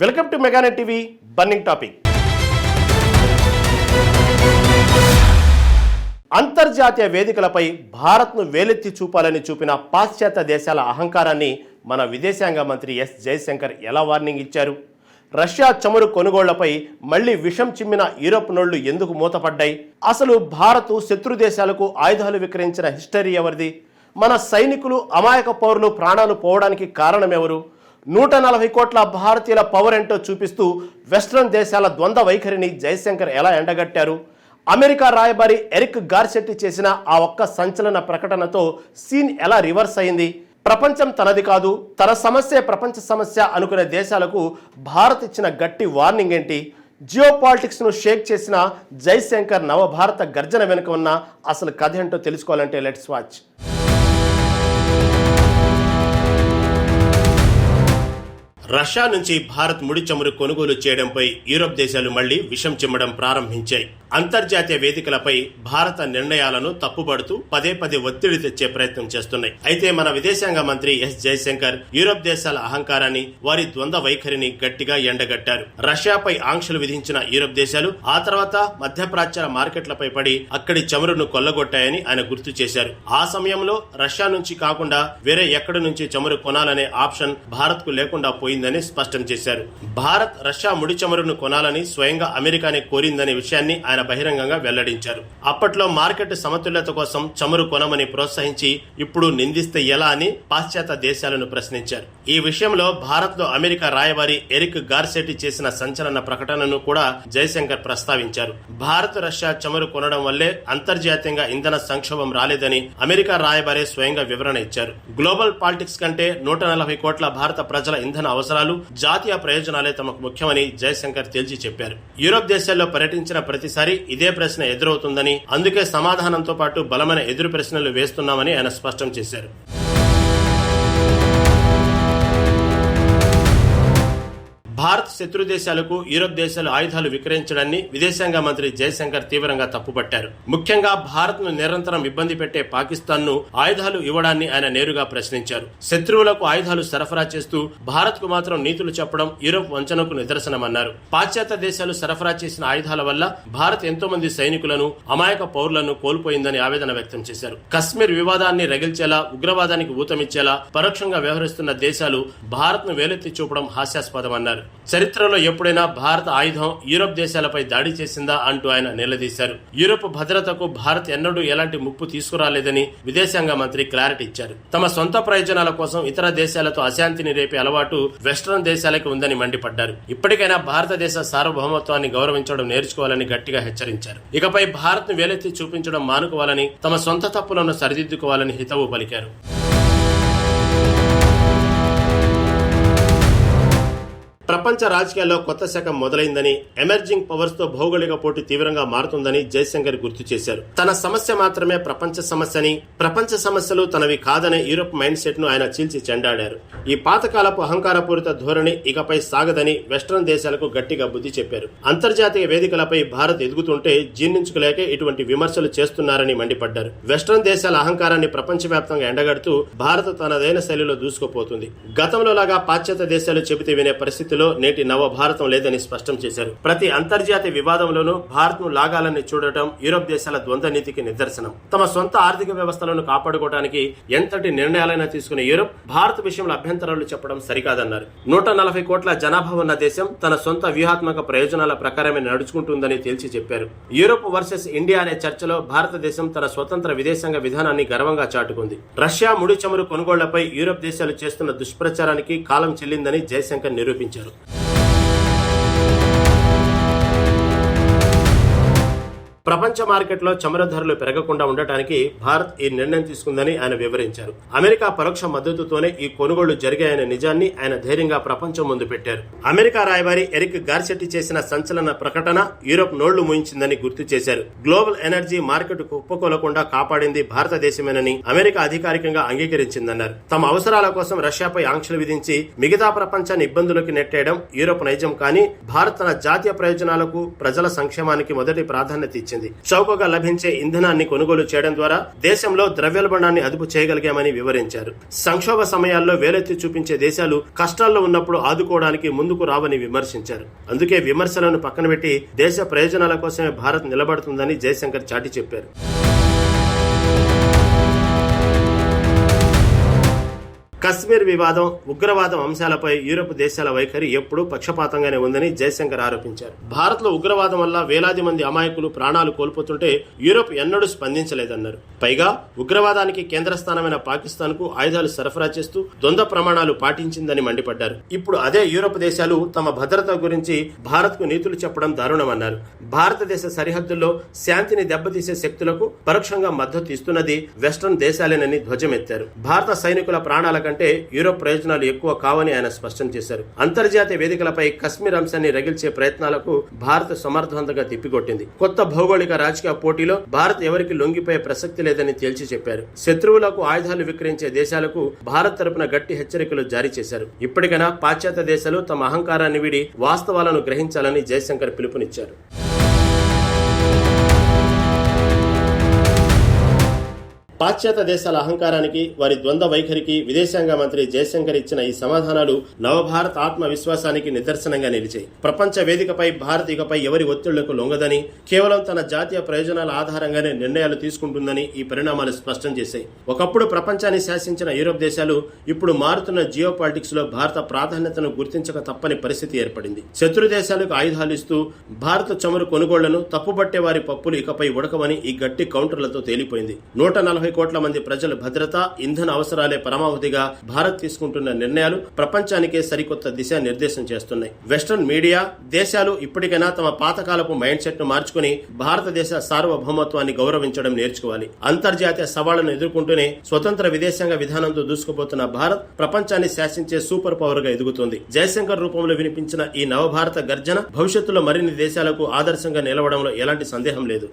Welcome to Meganet TV burning topic. అంతర్జాతీయ వేదికలపై భారత్ను వేలెత్తి చూపాలని చూపిన పాశ్చాత్య దేశాల అహంకారాన్ని మన విదేశాంగ మంత్రి ఎస్ జయశంకర్ ఎలా వార్నింగ్ ఇచ్చారు? రష్యా చమురు కొనుగోళ్లపై మళ్లీ విషం చిమ్మిన యూరోప్ నోళ్లు ఎందుకు మూతపడ్డాయి? అసలు భారత్ శత్రు దేశాలకు ఆయుధాలు విక్రయించిన హిస్టరీ ఎవరిది? మన సైనికులు అమాయక పౌరులు ప్రాణాలు పోవడానికి కారణమెవరు? 140 కోట్ల భారతీయుల పవర్ ఏంటో చూపిస్తూ వెస్ట్రన్ దేశాల ద్వంద్వ వైఖరిని జయశంకర్ ఎలా ఎండగట్టారు? అమెరికా రాయబారి ఎరిక్ గార్సెట్టి చేసిన ఆ ఒక్క సంచలన ప్రకటనతో సీన్ ఎలా రివర్స్ అయింది? ప్రపంచం తనది కాదు, తన సమస్యే ప్రపంచ సమస్య అనుకునే దేశాలకు భారత్ ఇచ్చిన గట్టి వార్నింగ్ ఏంటి? జియో పాలిటిక్స్ను షేక్ చేసిన జయశంకర్ నవభారత గర్జన వెనుక ఉన్న అసలు కథ ఏంటో తెలుసుకోవాలంటే లెట్స్ వాచ్. రష్యా నుంచి భారత్ ముడి చమురు కొనుగోలు చేయడంపై యూరోప్ దేశాలు మళ్లీ విషం చిమ్మడం ప్రారంభించాయి. అంతర్జాతీయ వేదికలపై భారత నిర్ణయాలను తప్పుపడుతూ పదే పదే ఒత్తిడి తెచ్చే ప్రయత్నం చేస్తున్నాయి. అయితే మన విదేశాంగ మంత్రి ఎస్ జయశంకర్ యూరోప్ దేశాల అహంకారాన్ని, వారి ద్వంద్వ వైఖరిని గట్టిగా ఎండగట్టారు. రష్యాపై ఆంక్షలు విధించిన యూరోప్ దేశాలు ఆ తర్వాత మధ్యప్రాచ్య మార్కెట్లపై పడి అక్కడి చమురును కొల్లగొట్టాయని ఆయన గుర్తు చేశారు. ఆ సమయంలో రష్యా నుంచి కాకుండా వేరే ఎక్కడి నుంచి చమురు కొనాలనే ఆప్షన్ భారత్ కు లేకుండా పోయిందని స్పష్టం చేశారు. భారత్ రష్యా ముడి చమురును కొనాలని స్వయంగా అమెరికానే కోరిందనే విషయాన్ని ఆయన బహిరంగంగా వెల్లడించారు. అప్పట్లో మార్కెట్ సమతుల్యత కోసం చమురు కొనమని ప్రోత్సహించి ఇప్పుడు నిందిస్తే ఎలా అని పాశ్చాత్య దేశాలను ప్రశ్నించారు. ఈ విషయంలో భారత్ లో అమెరికా రాయబారి ఎరిక్ గార్సెట్టి చేసిన సంచలన ప్రకటనను కూడా జయశంకర్ ప్రస్తావించారు. భారత్ రష్యా చమురు కొనడం వల్లే అంతర్జాతీయంగా ఇంధన సంక్షోభం రాలేదని అమెరికా రాయబారి స్వయంగా వివరణ ఇచ్చారు. గ్లోబల్ పాలిటిక్స్ కంటే 140 కోట్ల భారత ప్రజల ఇంధన అవసరాలు, జాతీయ ప్రయోజనాలే తమకు ముఖ్యమని జయశంకర్ తేల్చి చెప్పారు. యూరోప్ దేశాల్లో పర్యటించిన ప్రతిసారి ఇదే ప్రశ్న ఎదురవుతుందని, అందుకే సమాధానంతో పాటు బలమైన ఎదురు ప్రశ్నలు వేస్తున్నామని ఆయన స్పష్టం చేశారు. భారత్ శత్రు దేశాలకు యూరోప్ దేశాలు ఆయుధాలు విక్రయించడాన్ని విదేశాంగ మంత్రి జయశంకర్ తీవ్రంగా తప్పుపట్టారు. ముఖ్యంగా భారత్ ను నిరంతరం ఇబ్బంది పెట్టే పాకిస్తాన్ ను ఆయుధాలు ఇవ్వడాన్ని ఆయన నేరుగా ప్రశ్నించారు. శత్రువులకు ఆయుధాలు సరఫరా చేస్తూ భారత్ కు మాత్రం నీతులు చెప్పడం యూరోప్ వంచనకు నిదర్శనమన్నారు. పాశ్చాత్య దేశాలు సరఫరా చేసిన ఆయుధాల వల్ల భారత్ ఎంతో మంది సైనికులను, అమాయక పౌరులను కోల్పోయిందని ఆవేదన వ్యక్తం చేశారు. కశ్మీర్ వివాదాన్ని రగిల్చేలా, ఉగ్రవాదానికి ఊతమిచ్చేలా పరోక్షంగా వ్యవహరిస్తున్న దేశాలు భారత్ ను వేలెత్తి చూపడం హాస్యాస్పదమన్నారు. చరిత్రలో ఎప్పుడైనా భారత ఆయుధం యూరోప్ దేశాలపై దాడి చేసిందా అంటూ ఆయన నిలదీశారు. యూరోప్ భద్రతకు భారత్ ఎన్నడూ ఎలాంటి ముప్పు తీసుకురాలేదని విదేశాంగ మంత్రి క్లారిటీ ఇచ్చారు. తమ సొంత ప్రయోజనాల కోసం ఇతర దేశాలతో అశాంతిని రేపే అలవాటు వెస్ట్రన్ దేశాలకు ఉందని మండిపడ్డారు. ఇప్పటికైనా భారతదేశ సార్వభౌమత్వాన్ని గౌరవించడం నేర్చుకోవాలని గట్టిగా హెచ్చరించారు. ఇకపై భారత్ ను వేలెత్తి చూపించడం మానుకోవాలని, తమ సొంత తప్పులను సరిదిద్దుకోవాలని హితవు పలికారు. ప్రపంచ రాజకీయాల్లో కొత్త శకం మొదలైందని, ఎమర్జింగ్ పవర్స్ తో భౌగోళిక పోటీ తీవ్రంగా మారుతుందని జయశంకర్ గుర్తు చేశారు. తన సమస్య మాత్రమే ప్రపంచ సమస్యని, ప్రపంచ సమస్యలు తనవి కాదనే యూరోప్ మైండ్ సెట్ ను ఆయన చీల్చి చెండాడారు. ఈ పాతకాలపు అహంకారపూరిత ధోరణి ఇకపై సాగదని వెస్ట్రన్ దేశాలకు గట్టిగా బుద్ధి చెప్పారు. అంతర్జాతీయ వేదికలపై భారత్ ఎదుగుతుంటే జీర్ణించుకోలేక ఇటువంటి విమర్శలు చేస్తున్నారని మండిపడ్డారు. వెస్ట్రన్ దేశాల అహంకారాన్ని ప్రపంచవ్యాప్తంగా ఎండగడుతూ భారత్ తనదైన శైలిలో దూసుకుపోతుంది. గతంలో లాగా పాశ్చాత్య దేశాలు చెబితే వినే పరిస్థితి నేటి నవ భారతం లేదని స్పష్టం చేశారు. ప్రతి అంతర్జాతీయ వివాదంలోనూ భారత్ ను లాగాలని చూడటం యూరోప్ దేశాల ద్వంద్వ నీతికి నిదర్శనం. తమ సొంత ఆర్థిక వ్యవస్థలను కాపాడుకోవడానికి ఎంతటి నిర్ణయాలైనా తీసుకునే యూరోప్ భారత్ విషయంలో అభ్యంతరాలు చెప్పడం సరికాదన్నారు. 140 కోట్ల జనాభా ఉన్న దేశం తన సొంత వ్యూహాత్మక ప్రయోజనాల ప్రకారమే నడుచుకుంటుందని తేల్చి చెప్పారు. యూరోప్ వర్సెస్ ఇండియా అనే చర్చలో భారతదేశం తన స్వతంత్ర విదేశాంగ విధానాన్ని గర్వంగా చాటుకుంది. రష్యా ముడి చమురు కొనుగోళ్లపై యూరోప్ దేశాలు చేస్తున్న దుష్ప్రచారానికి కాలం చెల్లిందని జయశంకర్ నిరూపించారు. ప్రపంచ మార్కెట్లో చమురు ధరలు పెరగకుండా ఉండటానికి భారత్ ఈ నిర్ణయం తీసుకుందని ఆయన వివరించారు. అమెరికా పరోక్ష మద్దతుతోనే ఈ కొనుగోళ్లు జరిగాయనే నిజాన్ని ఆయన ధైర్యంగా ప్రపంచం ముందు పెట్టారు. అమెరికా రాయబారి ఎరిక్ గార్సెట్టి చేసిన సంచలన ప్రకటన యూరోప్ నోళ్లు మూయించిందని గుర్తు చేశారు. గ్లోబల్ ఎనర్జీ మార్కెట్ కుప్పకూలకుండా కాపాడింది భారతదేశమేనని అమెరికా అధికారికంగా అంగీకరించిందన్నారు. తమ అవసరాల కోసం రష్యాపై ఆంక్షలు విధించి మిగతా ప్రపంచాన్ని ఇబ్బందులకు నెట్టేయడం యూరోప్ నైజం, కానీ భారత్ తన జాతీయ ప్రయోజనాలకు, ప్రజల సంక్షేమానికి మొదటి ప్రాధాన్యత ఇచ్చింది. ఇచ్చింది. చౌకగా లభించే ఇంధనాన్ని కొనుగోలు చేయడం ద్వారా దేశంలో ద్రవ్యోల్బణాన్ని అదుపు చేయగలిగామని వివరించారు. సంక్షోభ సమయాల్లో వేలెత్తి చూపించే దేశాలు కష్టాల్లో ఉన్నప్పుడు ఆదుకోవడానికి ముందుకు రావని విమర్శించారు. అందుకే విమర్శలను పక్కన పెట్టి దేశ ప్రయోజనాల కోసమే భారత్ నిలబడుతుందని జయశంకర్ చాటి చెప్పారు. కశ్మీర్ వివాదం, ఉగ్రవాదం అంశాలపై యూరప్ దేశాల వైఖరి ఎప్పుడూ పక్షపాతంగానే ఉందని జయశంకర్ ఆరోపించారు. భారత్ లో ఉగ్రవాదం వల్ల వేలాది మంది అమాయకులు ప్రాణాలు కోల్పోతుంటే యూరప్ ఎన్నడూ స్పందించలేదన్నారు. పైగా ఉగ్రవాదానికి కేంద్ర స్థానమైన పాకిస్తాన్ కు ఆయుధాలు సరఫరా చేస్తూ ద్వంద్వ ప్రమాణాలు పాటించిందని మండిపడ్డారు. ఇప్పుడు అదే యూరప్ దేశాలు తమ భద్రత గురించి భారత్ కు నీతులు చెప్పడం దారుణమన్నారు. భారతదేశ సరిహద్దుల్లో శాంతిని దెబ్బతీసే శక్తులకు పరోక్షంగా మద్దతు ఇస్తున్నది వెస్టర్న్ దేశాలేనని ధ్వజమెత్తారు. భారత సైనికుల ప్రాణాల కంటే యూరోప్ ప్రయోజనాలు ఎక్కువ కావని ఆయన స్పష్టం చేశారు. అంతర్జాతీయ వేదికలపై కశ్మీర్ అంశాన్ని రగిల్చే ప్రయత్నాలకు భారత్ సమర్థవంతంగా తిప్పికొట్టింది. కొత్త భౌగోళిక రాజకీయ పోటీలో భారత్ ఎవరికి లొంగిపోయే ప్రసక్తి లేదని తేల్చి చెప్పారు. శత్రువులకు ఆయుధాలు విక్రయించే దేశాలకు భారత్ తరపున గట్టి హెచ్చరికలు జారీ చేశారు. ఇప్పటికైనా పాశ్చాత్య దేశాలు తమ అహంకారాన్ని వీడి వాస్తవాలను గ్రహించాలని జయశంకర్ పిలుపునిచ్చారు. పాశ్చాత్య దేశాల అహంకారానికి, వారి ద్వంద్వ వైఖరికి విదేశాంగ మంత్రి జయశంకర్ ఇచ్చిన ఈ సమాధానాలు నవభారత్ ఆత్మవిశ్వాసానికి నిదర్శనంగా నిలిచాయి. ప్రపంచ వేదికపై భారత్ ఇకపై ఎవరి ఒత్తిళ్లకు లొంగదని, కేవలం తన జాతీయ ప్రయోజనాల ఆధారంగానే నిర్ణయాలు తీసుకుంటుందని ఈ పరిణామాలు స్పష్టం చేశాయి. ఒకప్పుడు ప్రపంచాన్ని శాసించిన యూరోప్ దేశాలు ఇప్పుడు మారుతున్న జియో పాలిటిక్స్ లో భారత ప్రాధాన్యతను గుర్తించక తప్పని పరిస్థితి ఏర్పడింది. శత్రు దేశాలకు ఆయుధాలు ఇస్తూ భారత చమురు కొనుగోళ్లను తప్పుబట్టే వారి పప్పులు ఇకపై ఉడకవని ఈ గట్టి కౌంటర్లతో తేలిపోయింది. 140 కోట్ల మంది ప్రజల భద్రత, ఇంధన అవసరాలే పరమావధిగా భారత్ తీసుకుంటున్న నిర్ణయాలు ప్రపంచానికే సరికొత్త దిశా నిర్దేశం చేస్తున్నాయి. వెస్టర్న్ మీడియా దేశాలు ఇప్పటికైనా తమ పాతకాలపు మైండ్ సెట్ ను మార్చుకుని భారతదేశ సార్వభౌమత్వాన్ని గౌరవించడం నేర్చుకోవాలి. అంతర్జాతీయ సవాళ్లను ఎదుర్కొంటూనే స్వతంత్ర విదేశాంగ విధానంతో దూసుకుపోతున్న భారత్ ప్రపంచాన్ని శాసించే సూపర్ పవర్ గా ఎదుగుతోంది. జయశంకర్ రూపంలో వినిపించిన ఈ నవభారత గర్జన భవిష్యత్తులో మరిన్ని దేశాలకు ఆదర్శంగా నిలవడంలో ఎలాంటి సందేహం లేదు.